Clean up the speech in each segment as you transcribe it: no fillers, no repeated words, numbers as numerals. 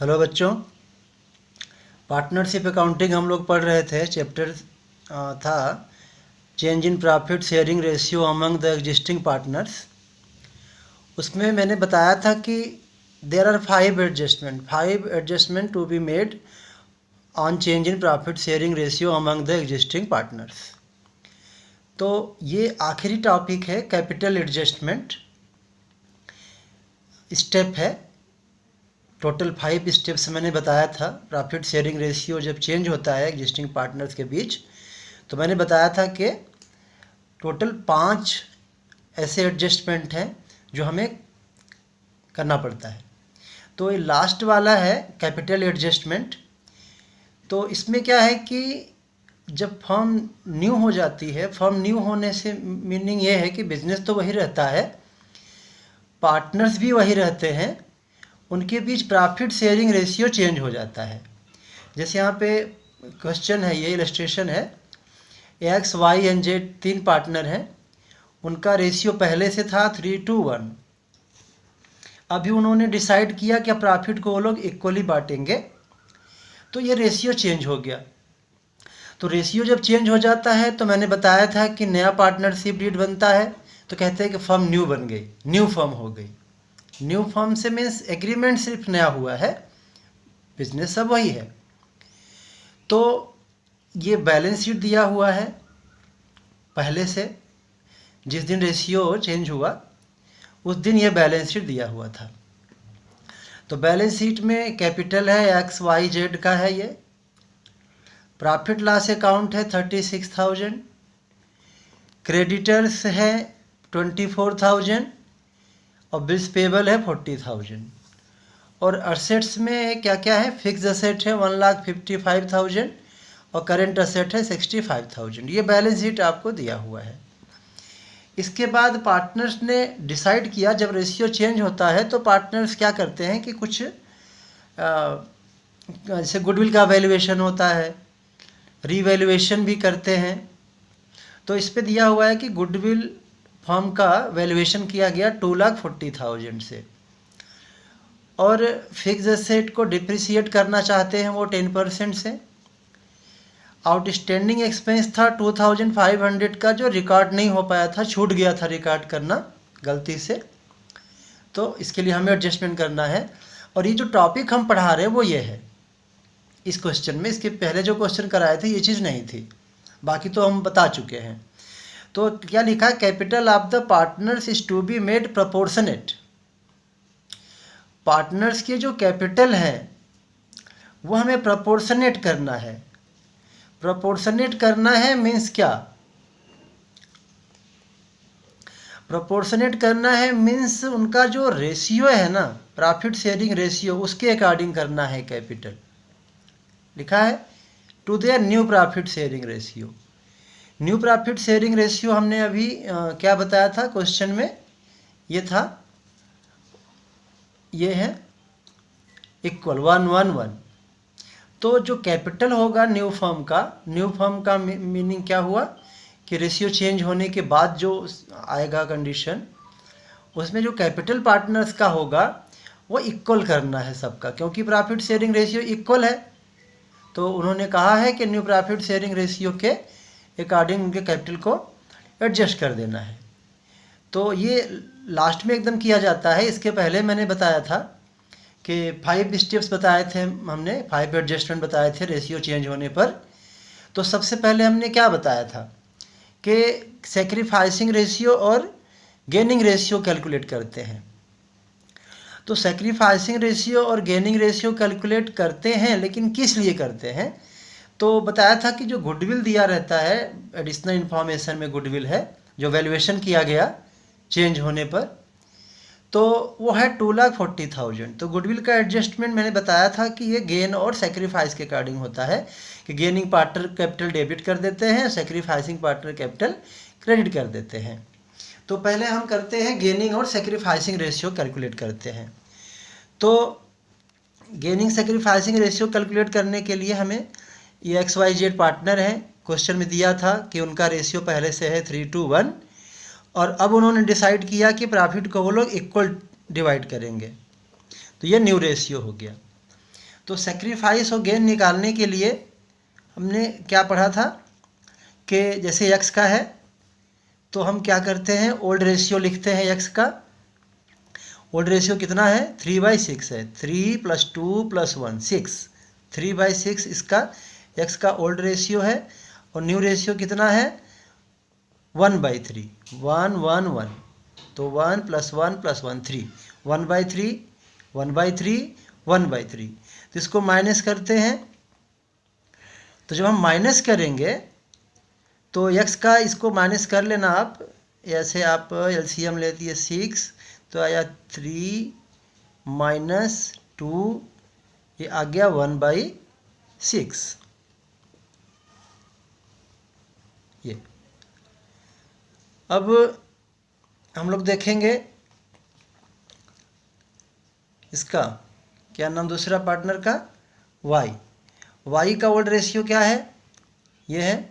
Hello बच्चों, partnership accounting हम लोग पढ़ रहे थे। चैप्टर था change in profit sharing ratio among the existing partners. उसमें मैंने बताया था कि there are five adjustment to be made on change in profit sharing ratio among the existing partners. तो ये आखिरी टॉपिक है, कैपिटल एडजस्टमेंट स्टेप है। टोटल 5 स्टेप्स मैंने बताया था। प्रॉफिट शेयरिंग रेशियो जब चेंज होता है एग्जिस्टिंग पार्टनर्स के बीच, तो मैंने बताया था कि टोटल 5 ऐसे एडजस्टमेंट हैं जो हमें करना पड़ता है। तो ये लास्ट वाला है कैपिटल एडजस्टमेंट। तो इसमें क्या है कि जब फर्म न्यू हो जाती है, फर्म न्यू होने से मीनिंग ये है कि बिजनेस तो वही रहता है, पार्टनर्स भी वही रहते हैं, उनके बीच प्रॉफिट शेयरिंग रेशियो चेंज हो जाता है। जैसे यहाँ पे क्वेश्चन है, ये इलस्ट्रेशन है, X Y and Z 3 partner हैं, उनका रेशियो पहले से था 3:1। अभी उन्होंने डिसाइड किया कि प्रॉफिट को वो लोग इक्वली बांटेंगे, तो ये रेशियो चेंज हो गया। तो रेशियो जब चेंज हो जाता है तो मैंने बताया था कि नया पार्टनरशिप डीड बनता है, तो कहते हैं कि फर्म न्यू बन गई, न्यू फर्म हो गई। न्यू फर्म से मीन्स एग्रीमेंट सिर्फ नया हुआ है, बिजनेस सब वही है। तो ये बैलेंस शीट दिया हुआ है पहले से, जिस दिन रेशियो चेंज हुआ उस दिन ये बैलेंस शीट दिया हुआ था। तो बैलेंस शीट में कैपिटल है एक्स वाई जेड का है, ये प्रॉफिट लॉस अकाउंट है 36,000, क्रेडिटर्स है 24,000 और बिल्स पेबल है 40,000। और असेट्स में क्या क्या है, फिक्स असेट है 1,55,000 और करेंट असेट है 65,000। ये बैलेंस शीट आपको दिया हुआ है। इसके बाद पार्टनर्स ने डिसाइड किया, जब रेशियो चेंज होता है तो पार्टनर्स क्या करते हैं कि कुछ जैसे गुडविल का वैल्यूएशन होता है, रीवैल्यूएशन भी करते हैं। तो इस पे दिया हुआ है कि गुडविल फर्म का वैल्यूएशन किया गया 2,40,000 से, और फिक्स एसेट को डिप्रिसिएट करना चाहते हैं वो 10% से। आउटस्टैंडिंग एक्सपेंस था 2,500 का, जो रिकॉर्ड नहीं हो पाया था, छूट गया था रिकॉर्ड करना गलती से, तो इसके लिए हमें एडजस्टमेंट करना है। और ये जो टॉपिक हम पढ़ा रहे हैं वो ये है इस क्वेश्चन में। इसके पहले जो क्वेश्चन कराए थे ये चीज़ नहीं थी, बाकी तो हम बता चुके हैं। तो क्या लिखा है, capital of the partners is to be made proportionate. Partners के जो कैपिटल है वो हमें प्रोपोर्शनेट करना है। प्रोपोर्शनेट करना है मीन्स क्या, प्रोपोर्शनेट करना है मीन्स उनका जो रेशियो है ना, प्रॉफिट शेयरिंग रेशियो, उसके अकॉर्डिंग करना है कैपिटल। लिखा है to their new profit sharing ratio. New profit sharing ratio हमने अभी क्या बताया था क्वेश्चन में, ये था, ये है इक्वल 1:1:1। तो जो कैपिटल होगा न्यू फर्म का मीनिंग क्या हुआ कि रेशियो चेंज होने के बाद जो आएगा कंडीशन, उसमें जो कैपिटल पार्टनर्स का होगा वो इक्वल करना है सबका, क्योंकि प्रॉफिट शेयरिंग रेशियो इक्वल है। तो उन्होंने कहा है कि न्यू प्रॉफिट शेयरिंग रेशियो के अकॉर्डिंग उनके कैपिटल को एडजस्ट कर देना है। तो ये लास्ट में एकदम किया जाता है। इसके पहले मैंने बताया था कि 5 स्टेप्स बताए थे हमने, 5 एडजस्टमेंट बताए थे रेशियो चेंज होने पर। तो सबसे पहले हमने क्या बताया था कि सैक्रिफाइसिंग रेशियो और गेनिंग रेशियो कैलकुलेट करते हैं। तो सैक्रिफाइसिंग रेशियो और गेनिंग रेशियो कैलकुलेट करते हैं, लेकिन किस लिए करते हैं, तो बताया था कि जो गुडविल दिया रहता है, एडिशनल इन्फॉर्मेशन में गुडविल है जो वैल्यूएशन किया गया चेंज होने पर, तो वो है 2,40,000। तो गुडविल का एडजस्टमेंट मैंने बताया था कि ये गेन और सेक्रीफाइस के अकॉर्डिंग होता है कि गेनिंग पार्टनर कैपिटल डेबिट कर देते हैं, सेक्रीफाइसिंग पार्टनर कैपिटल क्रेडिट कर देते हैं। तो पहले हम करते हैं गेनिंग और सेक्रीफाइसिंग रेशियो कैलकुलेट करते हैं। तो गेनिंग सेक्रीफाइसिंग रेशियो कैलकुलेट करने के लिए हमें ये XYZ पार्टनर हैं, क्वेश्चन में दिया था कि उनका रेशियो पहले से है 3:1, और अब उन्होंने डिसाइड किया कि प्रॉफिट को वो लोग इक्वल डिवाइड करेंगे, तो ये न्यू रेशियो हो गया। तो सेक्रीफाइस और गेन निकालने के लिए हमने क्या पढ़ा था कि जैसे x का है तो हम क्या करते हैं, ओल्ड रेशियो लिखते हैं x का। ओल्ड रेशियो कितना है, 3/6 है। 3 + 2 + 1 6, 3/6 इसका x का ओल्ड रेशियो है। और न्यू रेशियो कितना है, 1/3, 1 1 1, तो 1 + 1 + 1 3, 1/3 1/3 1/3। तो इसको माइनस करते हैं। तो जब हम माइनस करेंगे तो x का इसको माइनस कर लेना आप, ऐसे आप एलसीएम लेती है 6, तो आया 3 - 2, ये आ गया 1/6। ये अब हम लोग देखेंगे इसका क्या नाम, दूसरा पार्टनर का y का ओल्ड रेशियो क्या है, ये है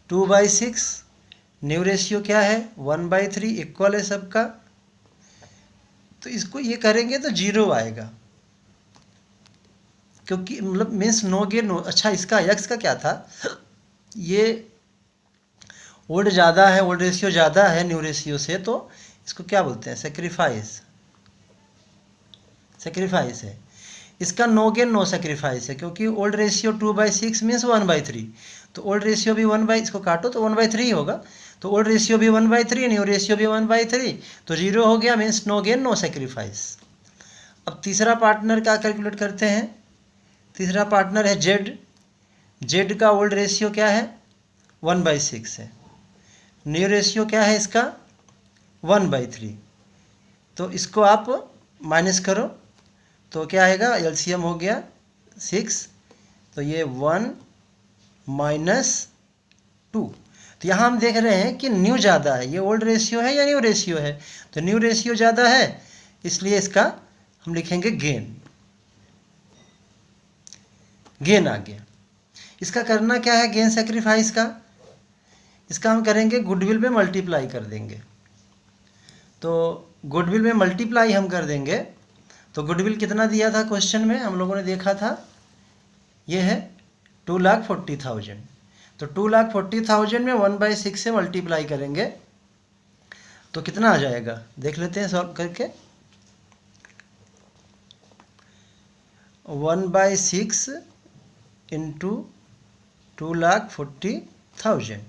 2/6। न्यू रेशियो क्या है, 1/3, इक्वल है सबका। तो इसको ये करेंगे तो 0 आएगा, क्योंकि मतलब मीन्स नो गेन नो। अच्छा, इसका x का क्या था, ये ओल्ड ज़्यादा है, ओल्ड रेशियो ज़्यादा है न्यू रेशियो से, तो इसको क्या बोलते हैं, सेक्रीफाइस है। इसका नो गेन नो सेक्रीफाइस है, क्योंकि ओल्ड रेशियो 2/6 मीन्स 1/3, तो ओल्ड रेशियो भी इसको काटो तो 1/3 होगा। तो ओल्ड रेशियो भी 1/3, न्यू रेशियो भी 1/3, तो 0 हो गया, means no gain no sacrifice. अब तीसरा पार्टनर का कैलकुलेट करते हैं। तीसरा पार्टनर है जेड का ओल्ड रेशियो क्या है, 1/6 है। न्यू रेशियो क्या है इसका, 1/3। तो इसको आप माइनस करो तो क्या आएगा, एलसीएम हो गया 6, तो ये 1 - 2। तो यहाँ हम देख रहे हैं कि न्यू ज़्यादा है, ये ओल्ड रेशियो है या न्यू रेशियो है, तो न्यू रेशियो ज़्यादा है, इसलिए इसका हम लिखेंगे गेन आ गया। इसका करना क्या है, गेन सेक्रीफाइस का, इसका हम करेंगे गुडविल में मल्टीप्लाई कर देंगे। तो गुडविल में मल्टीप्लाई हम कर देंगे, तो गुडविल कितना दिया था क्वेश्चन में, हम लोगों ने देखा था, ये है 2,40,000। तो 2,40,000 में 1/6 से मल्टीप्लाई करेंगे तो कितना आ जाएगा, देख लेते हैं सॉल्व करके। 1/6 × 2,40,000,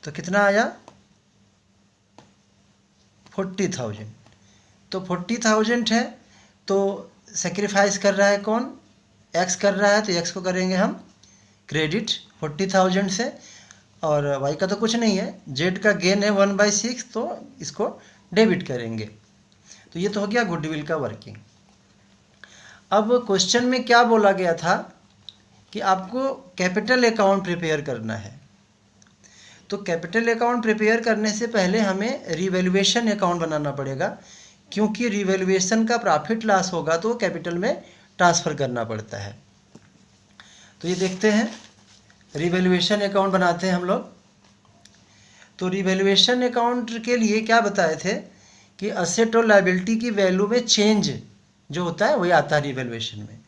तो कितना आया, 40,000। तो 40,000 है, तो सेक्रीफाइस कर रहा है कौन, x कर रहा है, तो x को करेंगे हम क्रेडिट 40,000 से, और y का तो कुछ नहीं है, z का गेन है 1/6, तो इसको डेबिट करेंगे। तो ये तो हो गया गुडविल का वर्किंग। अब क्वेश्चन में क्या बोला गया था कि आपको कैपिटल अकाउंट प्रिपेयर करना है। तो कैपिटल अकाउंट प्रिपेयर करने से पहले हमें रिवैल्यूएशन अकाउंट बनाना पड़ेगा, क्योंकि रिवैल्यूएशन का प्रॉफिट लॉस होगा तो कैपिटल में ट्रांसफ़र करना पड़ता है। तो ये देखते हैं, रिवैल्यूएशन अकाउंट बनाते हैं हम लोग। तो रिवैल्यूएशन अकाउंट के लिए क्या बताए थे कि असेट और लायबिलिटी की वैल्यू में चेंज जो होता है वही आता है रिवैल्यूएशन में।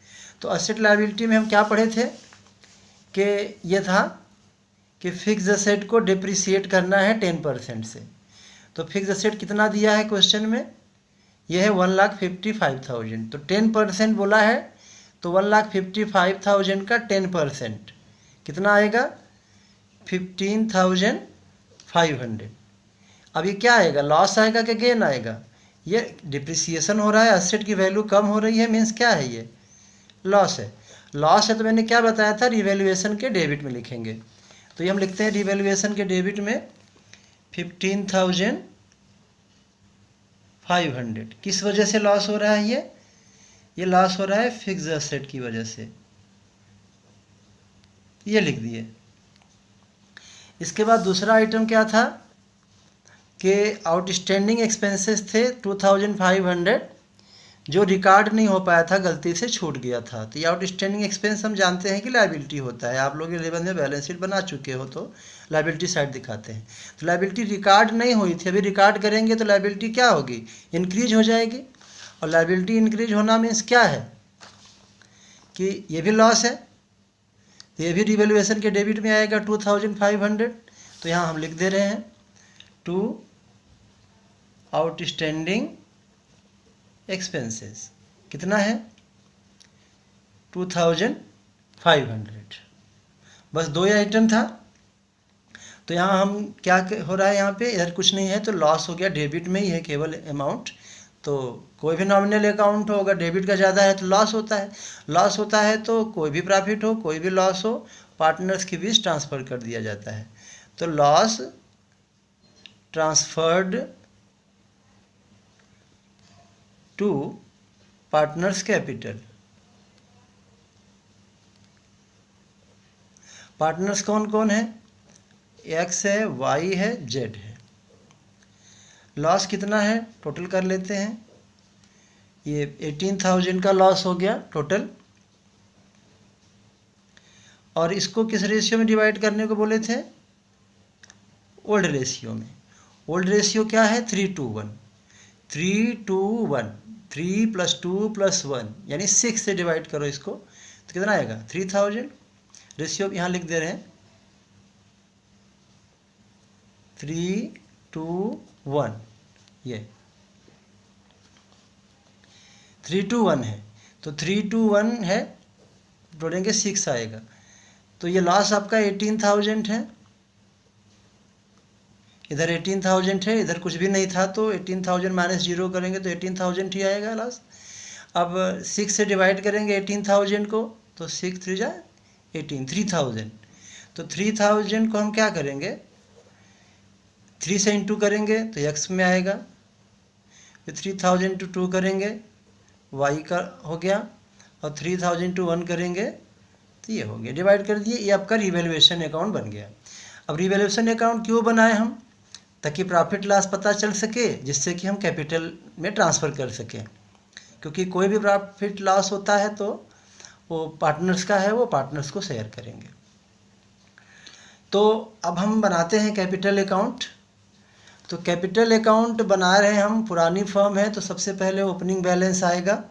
तो असेट लायबिलिटी में हम क्या पढ़े थे कि ये था कि फिक्स असेट को डिप्रिसिएट करना है 10% से। तो फिक्स असेट कितना दिया है क्वेश्चन में, यह है 1,55,000। तो 10% बोला है, तो 1,55,000 का 10% कितना आएगा, 15,500। अब ये क्या आएगा, लॉस आएगा कि गेन आएगा, ये डिप्रिसिएशन हो रहा है, असेट की वैल्यू कम हो रही है, मीन्स क्या है, ये लॉस है। लॉस है तो मैंने क्या बताया था, रिवैल्यूएशन के डेबिट में लिखेंगे। तो ये हम लिखते हैं रिवैल्यूएशन के डेबिट में 15,500। किस वजह से लॉस हो रहा है, ये लॉस हो रहा है फिक्स असेट की वजह से, ये लिख दिए। इसके बाद दूसरा आइटम क्या था कि आउटस्टैंडिंग एक्सपेंसेस थे 2,500, जो रिकॉर्ड नहीं हो पाया था, गलती से छूट गया था। तो ये आउटस्टैंडिंग एक्सपेंस हम जानते हैं कि लायबिलिटी होता है, आप लोग 11 में बैलेंस शीट बना चुके हो तो लायबिलिटी साइड दिखाते हैं। तो लायबिलिटी रिकॉर्ड नहीं हुई थी, अभी रिकॉर्ड करेंगे तो लायबिलिटी क्या होगी, इंक्रीज हो जाएगी। और लायबिलिटी इंक्रीज होना मीन्स क्या है कि ये भी लॉस है, तो ये भी रिवैल्यूएशन के डेबिट में आएगा 2500। तो यहाँ हम लिख दे रहे हैं टू आउटस्टैंडिंग एक्सपेंसेस कितना है 2500। बस 2 ही आइटम था। तो यहाँ हम क्या हो रहा है, यहाँ पे इधर कुछ नहीं है तो लॉस हो गया, डेबिट में ही है केवल अमाउंट। तो कोई भी नॉमिनल अकाउंट होगा डेबिट का ज़्यादा है तो लॉस होता है, लॉस होता है तो कोई भी प्रॉफिट हो कोई भी लॉस हो पार्टनर्स के बीच ट्रांसफ़र कर दिया जाता है। तो loss transferred to partners capital. Partners कौन कौन है, एक्स है, वाई है, जेड है। लॉस कितना है टोटल कर लेते हैं, ये 18,000 का लॉस हो गया टोटल। और इसको किस रेशियो में डिवाइड करने को बोले थे, ओल्ड रेशियो में। ओल्ड रेशियो क्या है 3:1, 3:1, 3 + 2 + 1 यानी 6 से डिवाइड करो इसको तो कितना आएगा 3000। रेशियो यहाँ लिख दे रहे हैं 3:1, ये 3:1 है तो 3:1 है, जोड़ेंगे 6 आएगा। तो ये लॉस आपका 18,000 है, इधर 18,000 है, इधर कुछ भी नहीं था तो 18,000 - 0 करेंगे तो 18,000 ही आएगा लॉस। अब 6 से डिवाइड करेंगे 18,000 को तो 6 3 जा 18, 3000। तो 3000 को हम क्या करेंगे 3 से इंटू करेंगे तो x में आएगा, फिर 3000 × 2 करेंगे y का हो गया, और 3000 × 1 करेंगे तो ये हो गया, डिवाइड कर दिए। ये आपका रिवैल्यूएशन अकाउंट बन गया। अब रिवैल्यूएशन अकाउंट क्यों बनाए हम, ताकि प्रॉफिट लॉस पता चल सके, जिससे कि हम कैपिटल में ट्रांसफ़र कर सकें। क्योंकि कोई भी प्रॉफिट लॉस होता है तो वो पार्टनर्स का है, वो पार्टनर्स को शेयर करेंगे। तो अब हम बनाते हैं कैपिटल अकाउंट। तो कैपिटल अकाउंट बना रहे हैं हम, पुरानी फर्म है तो सबसे पहले ओपनिंग बैलेंस आएगा,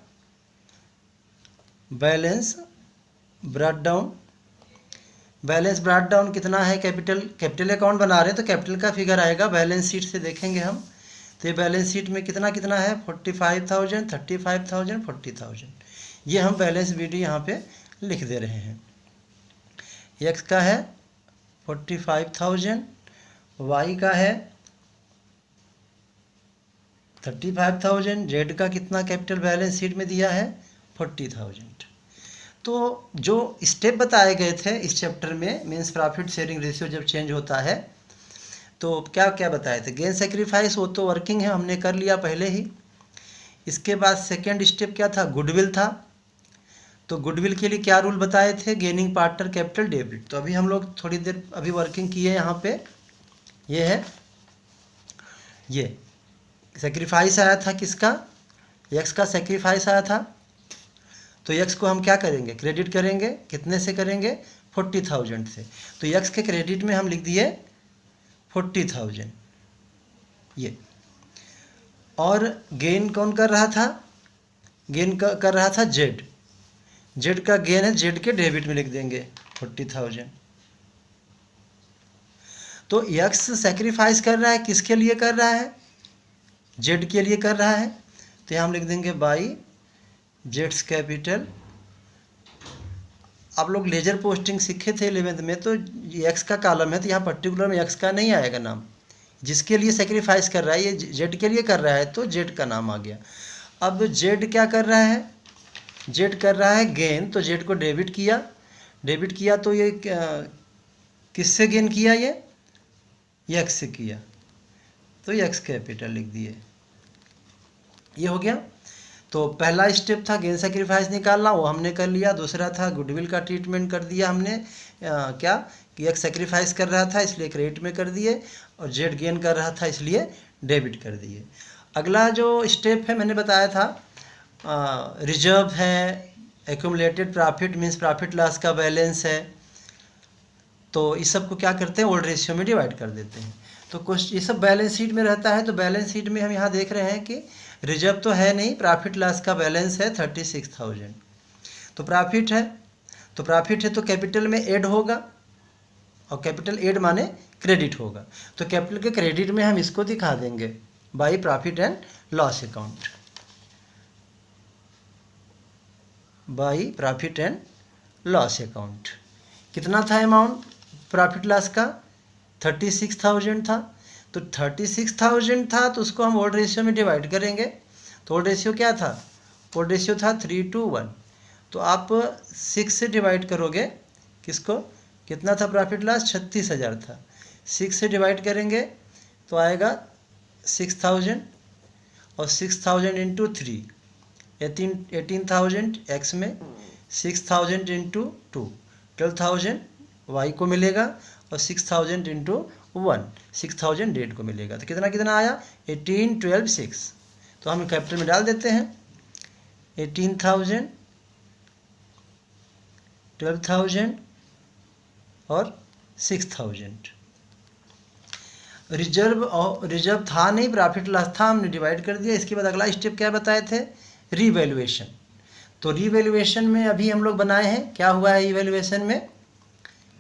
balance brought down. Balance brought down कितना है, कैपिटल अकाउंट बना रहे हैं तो कैपिटल का फिगर आएगा, बैलेंस शीट से देखेंगे हम। तो ये बैलेंस शीट में कितना कितना है 45,000, 35,000, 40,000। ये हम बैलेंस वीडियो यहाँ पे लिख दे रहे हैं। एक्स का है 45,000, वाई का है 35,000, जेड का कितना कैपिटल बैलेंस शीट में दिया है 40,000। तो जो स्टेप बताए गए थे इस चैप्टर में, मीन्स प्रॉफिट शेयरिंग रेशियो जब चेंज होता है तो क्या क्या बताए थे। गेन सेक्रीफाइस वो तो वर्किंग है, हमने कर लिया पहले ही। इसके बाद सेकेंड स्टेप क्या था, गुडविल था। तो गुडविल के लिए क्या रूल बताए थे, गेनिंग पार्टनर कैपिटल डेबिट। तो अभी हम लोग थोड़ी देर अभी वर्किंग किए यहाँ पे, ये है, ये सेक्रीफाइस आया था किसका, एक्स का सेक्रीफाइस आया था। तो एक्स को हम क्या करेंगे, क्रेडिट करेंगे, कितने से करेंगे 40,000 से। तो एक्स के क्रेडिट में हम लिख दिए 40,000 ये। और गेन कौन कर रहा था, गेन कर रहा था जेड। जेड का गेन है, जेड के डेबिट में लिख देंगे 40,000। तो एक्स सेक्रीफाइस कर रहा है, किसके लिए कर रहा है, जेड के लिए कर रहा है। तो यहाँ हम लिख देंगे बाई जेड्स कैपिटल। आप लोग लेजर पोस्टिंग सीखे थे 11th में, तो एक्स का कॉलम है तो यहाँ पर्टिकुलर में एक्स का नहीं आएगा नाम, जिसके लिए सेक्रीफाइस कर रहा है, ये जेड के लिए कर रहा है तो जेड का नाम आ गया। अब जेड क्या कर रहा है, जेड कर रहा है गेन, तो जेड को डेबिट किया, डेबिट किया तो ये किससे गेन किया, ये एक्स से किया तो एक्स कैपिटल लिख दिए, ये हो गया। तो पहला स्टेप था गेन सेक्रीफाइस निकालना, वो हमने कर लिया। दूसरा था गुडविल का ट्रीटमेंट कर दिया हमने, क्या कि एक्स सेक्रीफाइस कर रहा था इसलिए क्रेडिट में कर दिए, और जेड गेन कर रहा था इसलिए डेबिट कर दिए। अगला जो स्टेप है मैंने बताया था रिजर्व है, accumulated profit means profit loss का बैलेंस है। तो इस सब को क्या करते हैं, ओल्ड रेशियो में डिवाइड कर देते हैं। तो कुछ ये सब बैलेंस शीट में रहता है। तो बैलेंस शीट में हम यहाँ देख रहे हैं कि रिजर्व तो है नहीं, प्रॉफिट लॉस का बैलेंस है 36,000। तो प्रॉफिट है तो कैपिटल में ऐड होगा, और कैपिटल ऐड माने क्रेडिट होगा। तो कैपिटल के क्रेडिट में हम इसको दिखा देंगे by profit and loss account, by profit and loss account. कितना था अमाउंट प्रॉफिट लॉस का? 36,000 था। तो 36,000 था तो उसको हम ओल्ड रेशियो में डिवाइड करेंगे। तो ओल्ड रेशियो क्या था? ओल्ड रेशियो था 3:1। तो आप 6 से डिवाइड करोगे किसको? कितना था प्रॉफिट लॉस? 36,000 था। 6 से डिवाइड करेंगे तो आएगा 6,000, और 6,000 इंटू 3 18,000 एक्स में, 6,000 इंटू 2 12,000 वाई को मिलेगा, और 6,000 इंटू 1 6,000 डेट को मिलेगा। तो कितना कितना आया? 18, 12, 6। तो हम कैपिटल में डाल देते हैं 18,000, 12,000 और 6,000। रिजर्व था नहीं, प्रॉफिट लॉस था, हमने डिवाइड कर दिया। इसके बाद अगला स्टेप क्या बताए थे? रीवैल्यूएशन। तो रीवैल्यूएशन में अभी हम लोग बनाए हैं, क्या हुआ है रीवैल्यूएशन में?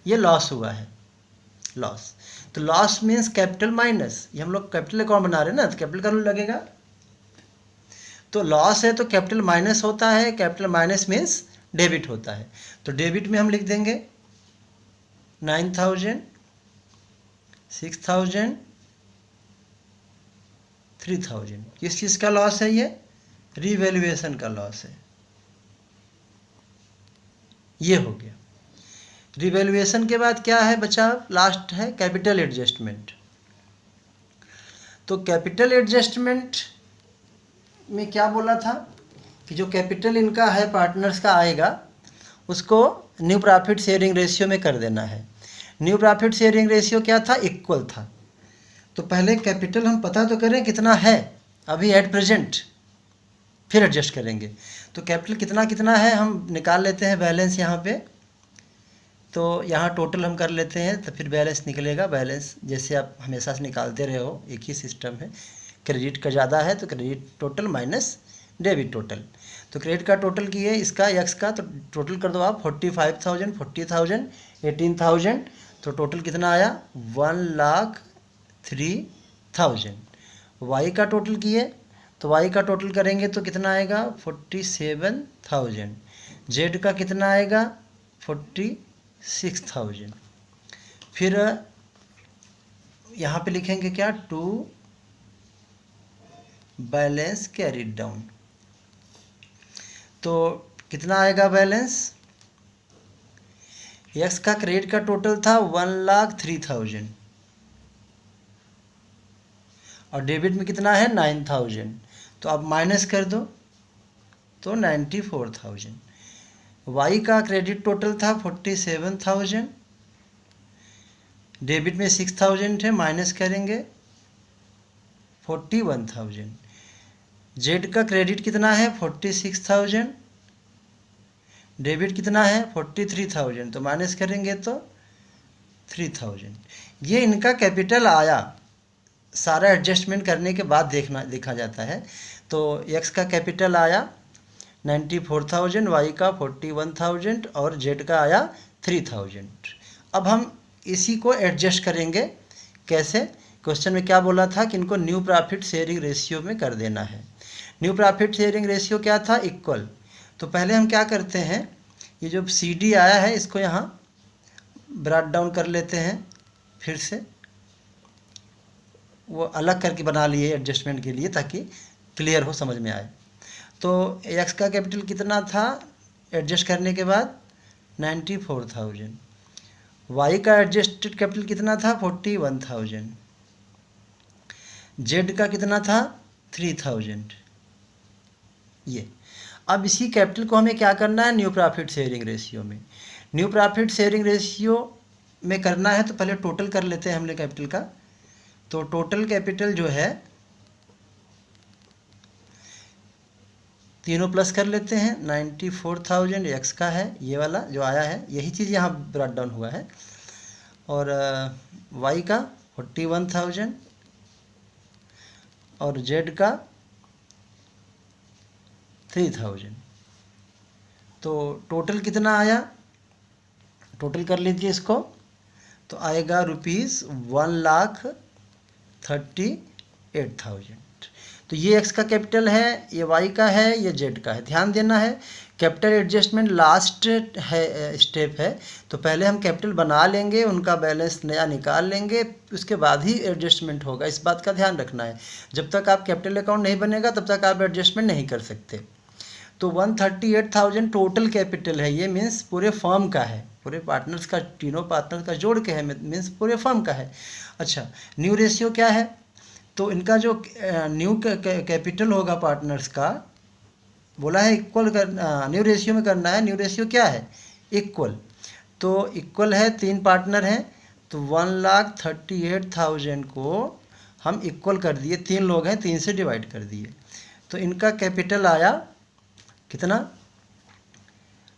ये लॉस हुआ है, लॉस। तो लॉस मीन्स कैपिटल माइनस, ये हम लोग कैपिटल अकाउंट बना रहे हैं ना, तो कैपिटल का रूल लगेगा। तो लॉस है तो कैपिटल माइनस होता है, कैपिटल माइनस मीन्स डेबिट होता है। तो डेबिट में हम लिख देंगे 9,000, 6,000, 3,000। किस चीज़ का लॉस है ये? रीवैल्यूएशन का लॉस है। ये हो गया। रिवैल्यूएशन के बाद क्या है बचा? लास्ट है कैपिटल एडजस्टमेंट। तो कैपिटल एडजस्टमेंट में क्या बोला था कि जो कैपिटल इनका है पार्टनर्स का आएगा उसको न्यू प्रॉफिट शेयरिंग रेशियो में कर देना है। न्यू प्रॉफिट शेयरिंग रेशियो क्या था? इक्वल था। तो पहले कैपिटल हम पता तो करें कितना है अभी एट प्रेजेंट, फिर एडजस्ट करेंगे। तो कैपिटल कितना कितना है हम निकाल लेते हैं बैलेंस यहाँ पे। तो यहाँ टोटल हम कर लेते हैं तो फिर बैलेंस निकलेगा। बैलेंस जैसे आप हमेशा से निकालते रहे हो, एक ही सिस्टम है। क्रेडिट का ज़्यादा है तो credit total minus debit total. तो क्रेडिट का टोटल किए इसका एक्स का, तो टोटल कर दो आप 45,000, 40,000, 18,000। तो टोटल कितना आया? 1,03,000। वाई का टोटल किए तो वाई का टोटल करेंगे तो कितना आएगा? 47,000। जेड का कितना आएगा? 46,000। फिर यहाँ पे लिखेंगे क्या? To balance carried down. तो कितना आएगा बैलेंस? एक्स का क्रेडिट का टोटल था 1,03,000 और डेबिट में कितना है? 9,000। तो अब माइनस कर दो तो 94,000। वाई का क्रेडिट टोटल था 47,000, डेबिट में 6,000 है, माइनस करेंगे 41,000। जेड का क्रेडिट कितना है? 46,000, डेबिट कितना है? 43,000। तो माइनस करेंगे तो 3,000। ये इनका कैपिटल आया। सारा एडजस्टमेंट करने के बाद देखा जाता है। तो एक्स का कैपिटल आया 94,000, वाई का 41,000 और जेड का आया 3,000। अब हम इसी को एडजस्ट करेंगे। कैसे? क्वेश्चन में क्या बोला था कि इनको न्यू प्रॉफिट शेयरिंग रेशियो में कर देना है। न्यू प्रॉफिट शेयरिंग रेशियो क्या था? इक्वल। तो पहले हम क्या करते हैं, ये जो सी डी आया है इसको यहाँ ब्रॉट डाउन कर लेते हैं। फिर से वो अलग करके बना लिए एडजस्टमेंट के लिए ताकि क्लियर हो, समझ में आए। तो एक्स का कैपिटल कितना था एडजस्ट करने के बाद? 94,000। वाई का एडजस्टेड कैपिटल कितना था? 41,000। जेड का कितना था? 3,000। ये अब इसी कैपिटल को हमें क्या करना है? न्यू प्रॉफिट शेयरिंग रेशियो में। न्यू प्रॉफिट शेयरिंग रेशियो में करना है तो पहले टोटल कर लेते हैं हमने कैपिटल का। तो टोटल कैपिटल जो है तीनों प्लस कर लेते हैं। 94,000 एक्स का है, ये वाला जो आया है, यही चीज़ यहाँ ब्रॉट डाउन हुआ है। और वाई का 41,000 और जेड का 3000। तो टोटल कितना आया, टोटल कर लीजिए इसको, तो आएगा ₹1,38,000। तो ये एक्स का कैपिटल है, ये वाई का है, ये जेड का है। ध्यान देना है कैपिटल एडजस्टमेंट लास्ट है, स्टेप है। तो पहले हम कैपिटल बना लेंगे, उनका बैलेंस नया निकाल लेंगे, उसके बाद ही एडजस्टमेंट होगा। इस बात का ध्यान रखना है, जब तक आप कैपिटल अकाउंट नहीं बनेगा तब तक आप एडजस्टमेंट नहीं कर सकते। तो 138,000 टोटल कैपिटल है, ये मीन्स पूरे फर्म का है, पूरे पार्टनर्स का, तीनों पार्टनर्स का जोड़ के है, मीन्स पूरे फर्म का है। अच्छा, न्यू रेशियो क्या है, तो इनका जो न्यू कैपिटल होगा पार्टनर्स का, बोला है इक्वल कर, न्यू रेशियो में करना है। न्यू रेशियो क्या है, इक्वल। तो इक्वल है, 3 पार्टनर हैं, तो 1,38,000 को हम इक्वल कर दिए, 3 लोग हैं, 3 से डिवाइड कर दिए। तो इनका कैपिटल आया कितना,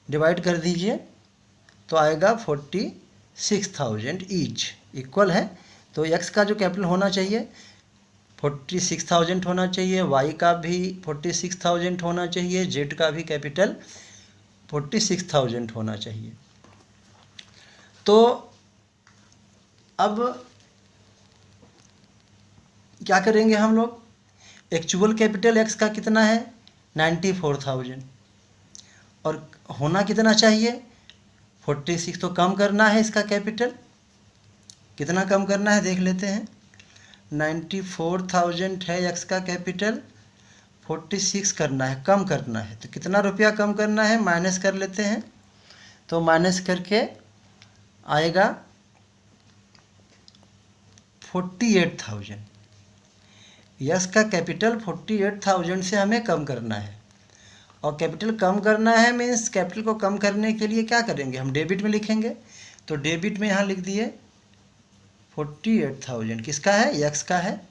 डिवाइड कर दीजिए, तो आएगा 46,000 ईच। इक्वल है, तो एक्स का जो कैपिटल होना चाहिए 46,000 होना चाहिए, वाई का भी 46,000 होना चाहिए, जेड का भी कैपिटल 46,000 होना चाहिए। तो अब क्या करेंगे हम लोग, एक्चुअल कैपिटल एक्स का कितना है 94,000, और होना कितना चाहिए 46, तो कम करना है इसका कैपिटल, कितना कम करना है देख लेते हैं। 94,000 है एक्स का कैपिटल, 46 करना है, कम करना है, तो कितना रुपया कम करना है, माइनस कर लेते हैं। तो माइनस करके आएगा 48,000। एक्स का कैपिटल 48,000 से हमें कम करना है, और कैपिटल कम करना है मीन्स कैपिटल को कम करने के लिए क्या करेंगे, हम डेबिट में लिखेंगे। तो डेबिट में यहाँ लिख दिए 48,000 किसका है, एक्स का है,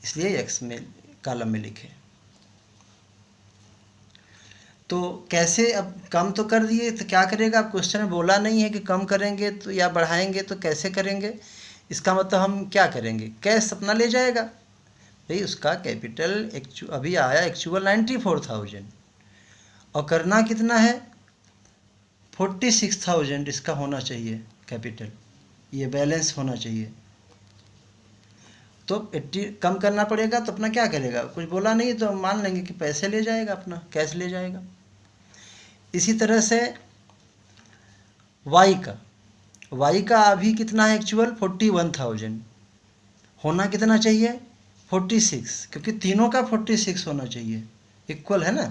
इसलिए एक्स में कॉलम में लिखे। तो कैसे, अब कम तो कर दिए, तो क्या करेगा, अब क्वेश्चन में बोला नहीं है कि कम करेंगे तो या बढ़ाएंगे, तो कैसे करेंगे, इसका मतलब हम क्या करेंगे, कैश अपना ले जाएगा भाई, उसका कैपिटल अभी आया एक्चुअल 94,000, और करना कितना है 46,000 इसका होना चाहिए कैपिटल, ये बैलेंस होना चाहिए। तो 80 कम करना पड़ेगा, तो अपना क्या करेगा, कुछ बोला नहीं तो मान लेंगे कि पैसे ले जाएगा, अपना कैश ले जाएगा। इसी तरह से वाई का अभी कितना है एक्चुअल 41,000, होना कितना चाहिए 46, क्योंकि तीनों का 46 होना चाहिए, इक्वल है ना।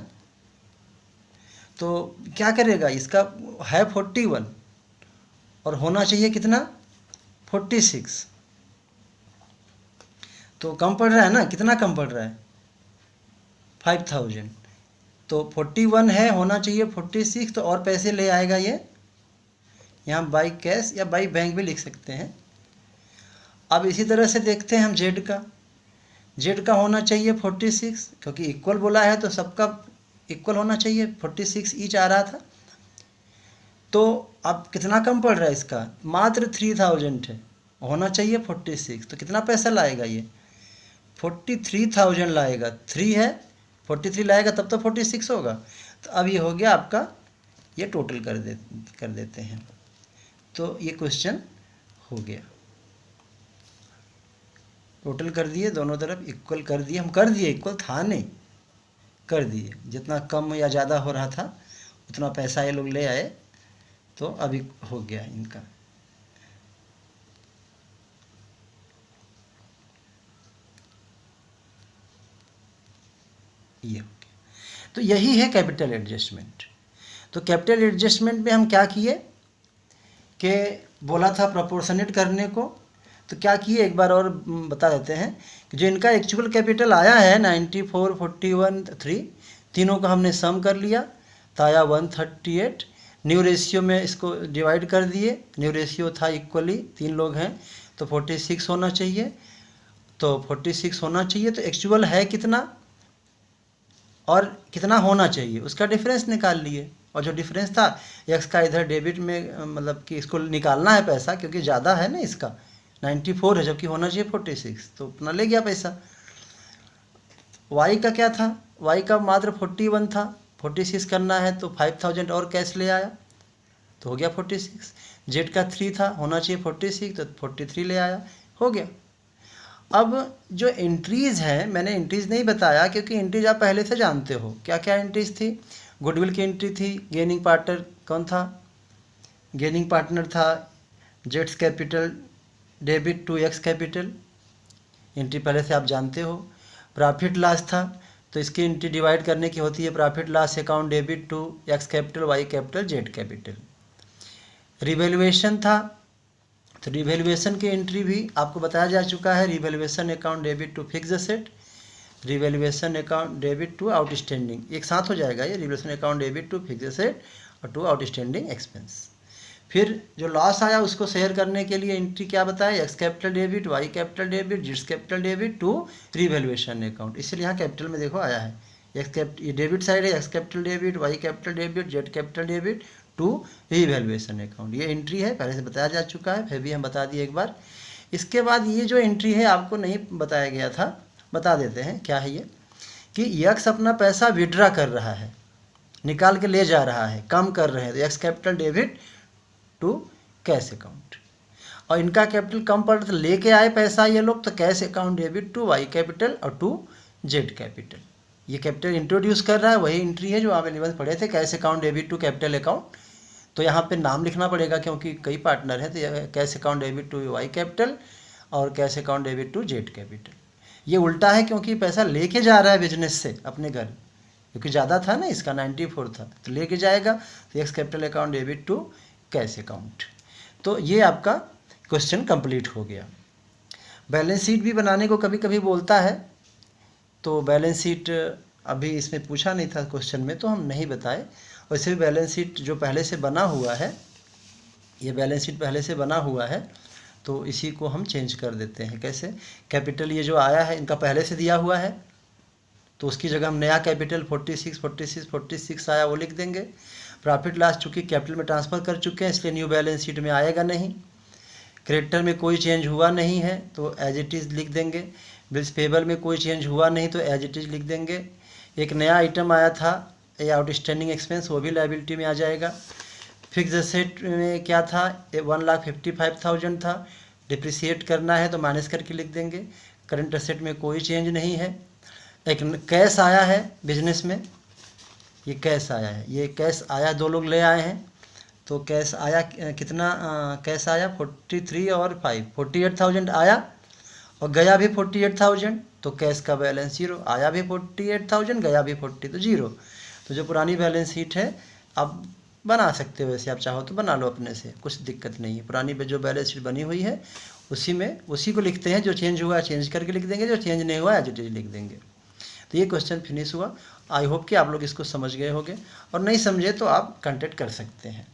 तो क्या करेगा, इसका है 41 और होना चाहिए कितना 46, तो कम पड़ रहा है ना, कितना कम पड़ रहा है 5,000। तो 41 है, होना चाहिए 46, तो और पैसे ले आएगा ये, यहाँ बाई कैश या बाई बैंक भी लिख सकते हैं। अब इसी तरह से देखते हैं हम जेड का होना चाहिए 46, क्योंकि इक्वल बोला है तो सबका इक्वल होना चाहिए, 46 ईच आ रहा था। तो अब कितना कम पड़ रहा है इसका, मात्र 3,000 है, होना चाहिए 46, तो कितना पैसा लाएगा ये 43,000 लाएगा, 3 है 43 लाएगा तब तो 46 होगा। तो अब ये हो गया आपका, ये टोटल कर देते हैं, तो ये क्वेश्चन हो गया, टोटल कर दिए, दोनों तरफ इक्वल कर दिए, हम कर दिए, इक्वल था नहीं, कर दिए, जितना कम या ज़्यादा हो रहा था उतना पैसा ये लोग ले आए, तो अभी हो गया इनका। ये हो गया, तो यही है कैपिटल एडजस्टमेंट। तो कैपिटल एडजस्टमेंट में हम क्या किए कि बोला था प्रोपोर्शनेट करने को, तो क्या किए एक बार और बता देते हैं कि जो इनका एक्चुअल कैपिटल आया है 94, 41, 3, तीनों का हमने सम कर लिया, तो आया 138। न्यू रेशियो में इसको डिवाइड कर दिए, न्यू रेशियो था इक्वली, 3 लोग हैं तो 46 होना चाहिए, तो 46 होना चाहिए, तो एक्चुअल है कितना और कितना होना चाहिए उसका डिफरेंस निकाल लिए, और जो डिफरेंस था एक्स का इधर डेबिट में, मतलब कि इसको निकालना है पैसा, क्योंकि ज़्यादा है ना, इसका 94 है जबकि होना चाहिए 46, तो अपना ले गया पैसा। वाई का क्या था, वाई का मात्र 41 था, 46 करना है तो 5000 और कैश ले आया तो हो गया 46। जेड का 3 था, होना चाहिए 46 तो 43 ले आया, हो गया। अब जो एंट्रीज हैं, मैंने एंट्रीज नहीं बताया क्योंकि एंट्रीज आप पहले से जानते हो। क्या क्या एंट्रीज थी? गुडविल की एंट्री थी, गेनिंग पार्टनर कौन था? गेनिंग पार्टनर था जेड्स capital debit to X capital, entry पहले से आप जानते हो। प्रॉफिट लॉस था तो इसकी एंट्री डिवाइड करने की होती है, profit loss account debit to X capital Y capital Z capital. Revaluation था तो रिवैल्यूएशन की एंट्री भी आपको बताया जा चुका है, revaluation account debit to fix asset, revaluation account debit to outstanding, एक साथ हो जाएगा ये, revaluation account debit to fix asset और टू आउटस्टैंडिंग एक्सपेंस। फिर जो लॉस आया उसको शेयर करने के लिए एंट्री क्या बताया? X capital debit, Y capital debit, Z capital debit to revaluation account, इसलिए यहाँ कैपिटल में देखो आया है एक्स कैपिटल, ये डेबिट साइड है, X capital debit, Y capital debit, Z capital debit to revaluation account, ये एंट्री है, पहले से बताया जा चुका है, फिर भी हम बता दिए एक बार। इसके बाद ये जो एंट्री है आपको नहीं बताया गया था, बता देते हैं क्या है ये, कि यक्स अपना पैसा विड्रा कर रहा है, निकाल के ले जा रहा है, कम कर रहे हैं, तो X capital debit to cash account, और इनका कैपिटल कम पड़ तो लेके आए पैसा ये लोग, तो cash account debit to Y capital और टू जेड कैपिटल, ये कैपिटल इंट्रोड्यूस कर रहा है, वही एंट्री है जो आप एलिमेंट पढ़े थे, cash account debit to capital account. तो यहाँ पे नाम लिखना पड़ेगा क्योंकि कई पार्टनर हैं, तो cash account debit to Y capital और cash account debit to Z capital. ये उल्टा है क्योंकि पैसा लेके जा रहा है बिजनेस से अपने घर, क्योंकि ज़्यादा था ना, इसका 94 था, तो लेके जाएगा, तो X capital account debit to cash account. तो ये आपका क्वेश्चन कंप्लीट हो गया। बैलेंस शीट भी बनाने को कभी कभी बोलता है, तो बैलेंस शीट अभी इसमें पूछा नहीं था क्वेश्चन में, तो हम नहीं बताए। वैसे भी बैलेंस शीट जो पहले से बना हुआ है, ये बैलेंस शीट पहले से बना हुआ है, तो इसी को हम चेंज कर देते हैं। कैसे? कैपिटल ये जो आया है इनका पहले से दिया हुआ है, तो उसकी जगह हम नया कैपिटल 46 आया वो लिख देंगे। प्रॉफिट लॉस चूँकि कैपिटल में ट्रांसफ़र कर चुके हैं इसलिए न्यू बैलेंस शीट में आएगा नहीं। क्रेडिटर में कोई चेंज हुआ नहीं है तो एज इट इज़ लिख देंगे। बिल्स पेबल में कोई चेंज हुआ नहीं तो एज इट इज़ लिख देंगे। एक नया आइटम आया था ये आउटस्टैंडिंग एक्सपेंस, वो भी लायबिलिटी में आ जाएगा। फिक्स एसेट में क्या था? 1,55,000 था, डिप्रिसिएट करना है तो माइनस करके लिख देंगे। करंट एसेट में कोई चेंज नहीं है। एक कैश आया है बिजनेस में, ये कैश आया है, ये कैश आया, दो लोग ले आए हैं, तो कैश आया कितना? कैश आया 43 और 5, 48,000 आया और गया भी 48,000, तो कैश का बैलेंस 0, आया भी 48,000 गया भी 40, तो 0। तो जो पुरानी बैलेंस शीट है आप बना सकते हो, वैसे आप चाहो तो बना लो अपने से, कुछ दिक्कत नहीं है। पुरानी जो बैलेंस शीट बनी हुई है उसी को लिखते हैं, जो चेंज हुआ चेंज करके लिख देंगे, जो चेंज नहीं हुआ एज इट इज लिख देंगे। तो ये क्वेश्चन फिनिश हुआ। आई होप कि आप लोग इसको समझ गए होंगे, और नहीं समझे तो आप कांटेक्ट कर सकते हैं।